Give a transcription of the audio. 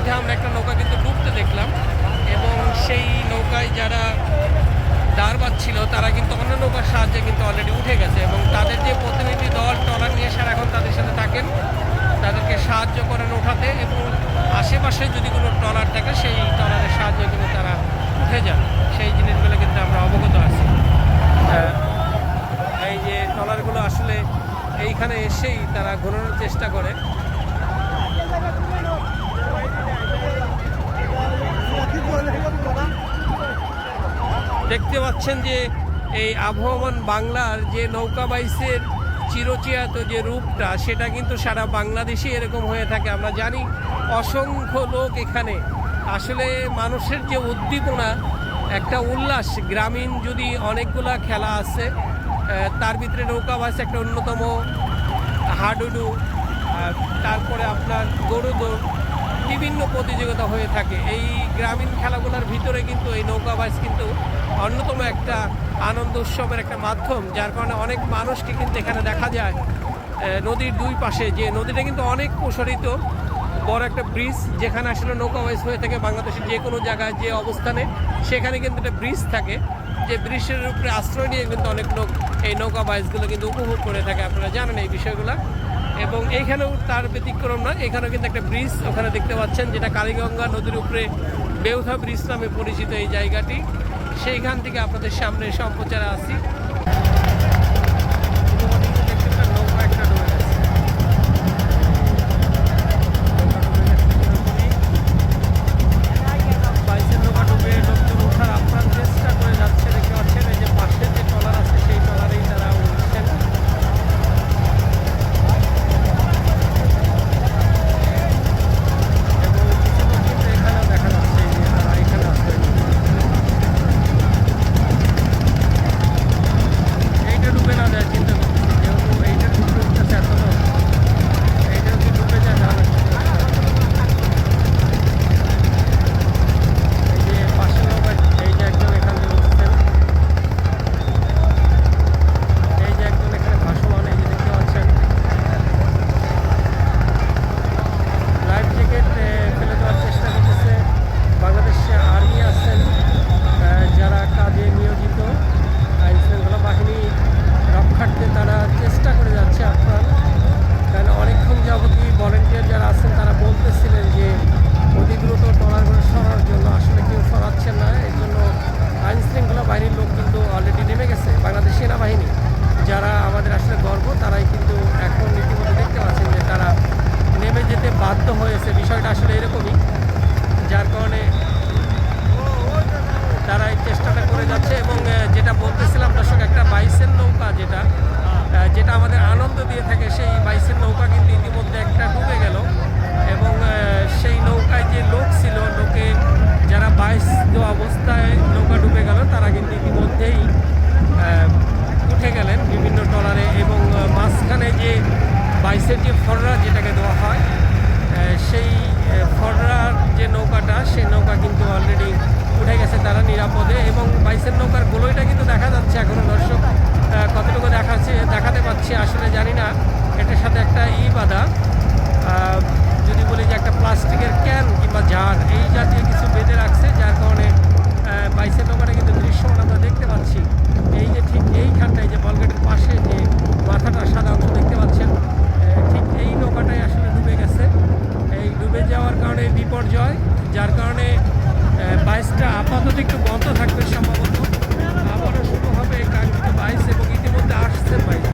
মধ্যে আমরা একটা নৌকা কিন্তু ডুবতে দেখলাম, এবং সেই নৌকায় যারা দাঁড় বাঁধছিল তারা কিন্তু অন্য নৌকার সাহায্যে কিন্তু অলরেডি উঠে গেছে, এবং তাদের যে প্রতিনিধি দল ট্রলার নিয়ে এখন তাদের সাথে থাকেন, তাদেরকে সাহায্য করেন ওঠাতে, এবং আশেপাশে যদি কোনো ট্রলার থাকে সেই ট্রলারের সাহায্যে কিন্তু তারা উঠে যান। সেই জিনিসগুলো কিন্তু আমরা অবগত আছি। এই যে ট্রলারগুলো আসলে এইখানে এসেই তারা ঘোরানোর চেষ্টা করে। দেখতে পাচ্ছেন যে এই আবহমান বাংলার যে নৌকা বাইসের চিরচিরাত যে রূপটা, সেটা কিন্তু সারা বাংলাদেশে এরকম হয়ে থাকে। আমরা জানি অসংখ্য লোক এখানে, আসলে মানুষের যে উদ্দীপনা, একটা উল্লাস, গ্রামীণ যদি অনেকগুলা খেলা আছে তার ভিতরে নৌকা বাইস একটা অন্যতম। হাডুডু, তারপরে আপনার গরু দৌড়, বিভিন্ন প্রতিযোগিতা হয়ে থাকে। এই গ্রামীণ খেলাগুলোর ভিতরে কিন্তু এই নৌকা বাইচ কিন্তু অন্যতম একটা আনন্দ উৎসবের একটা মাধ্যম, যার কারণে অনেক মানুষকে কিন্তু এখানে দেখা যায়। নদীর দুই পাশে যে নদীটা কিন্তু অনেক প্রসারিত, বড় একটা ব্রিজ, যেখানে আসলে নৌকা বাইচ হয়ে থাকে বাংলাদেশের যে কোনো জায়গায় যে অবস্থানে, সেখানে কিন্তু একটা ব্রিজ থাকে, যে ব্রিজের উপরে আশ্রয় নিয়ে কিন্তু অনেক লোক এই নৌকা বাইচগুলো কিন্তু উপভোগ করে থাকে। আপনারা জানেন এই বিষয়গুলো। এবং এইখানেও তার ব্যতিক্রম না, এখানেও কিন্তু একটা ব্রিজ ওখানে দেখতে পাচ্ছেন, যেটা কালীগঙ্গা নদীর উপরে বেউথা ব্রিজ নামে পরিচিত এই জায়গাটি। সেইখান থেকে আপনাদের সামনে সম্প্রচারে আসি। যারা আমাদের আসলে গর্ব, তারাই কিন্তু এখন রীতিমতো দেখতে পাচ্ছেন যে তারা নেমে যেতে বাধ্য হয়েছে। বিষয়টা আসলে এরকমই, যার কারণে তারা এই চেষ্টাটা করে যাচ্ছে। এবং যেটা বলতেছিলাম দর্শক, একটা বাইসের নৌকা যেটা আমাদের আনন্দ দিয়ে থাকে, সেই বাইসের নৌকা কিন্তু ইতিমধ্যে একটা ডুবে গেল, এবং সেই নৌকায় যে লোক ছিল, লোকে যারা বাইস অবস্থায় নৌকা ডুবে গেল, তারা কিন্তু ইতিমধ্যেই উঠে গেলেন বিভিন্ন ট্রলারে। এবং মাঝখানে যে বাইসের যে ফররা যেটাকে দেওয়া হয়, সেই ফররার যে নৌকাটা, সেই নৌকা কিন্তু অলরেডি উঠে গেছে তারা নিরাপদে। এবং বাইসের নৌকার গোলইটা কিন্তু দেখা যাচ্ছে এখনও। দর্শক কতটুকু দেখাতে পাচ্ছি আসলে জানি না। এটার সাথে একটা বাঁধা, যদি বলি যে একটা প্লাস্টিকের ক্যান কিংবা জার, এই জাতীয় কিছু বেঁধে রাখছে, যার কারণে বাইসের নৌকাটা কিন্তু দৃশ্যমান আমরা দেখতে পাচ্ছি। এই যে ঠিক এইখানটায় যে বলগেটের পাশে যে মাথাটা সাদা অংশ দেখতে পাচ্ছেন, ঠিক এই নৌকাটাই আসলে ডুবে গেছে। এই ডুবে যাওয়ার কারণে বিপর্যয়, যার কারণে বাইসটা আপাতত একটু বন্ধ থাকবে, সম্ভবত আবারও শুরু হবে কাঙ্ক্ষিত বাইস, এবং ইতিমধ্যে আসছে বাইস।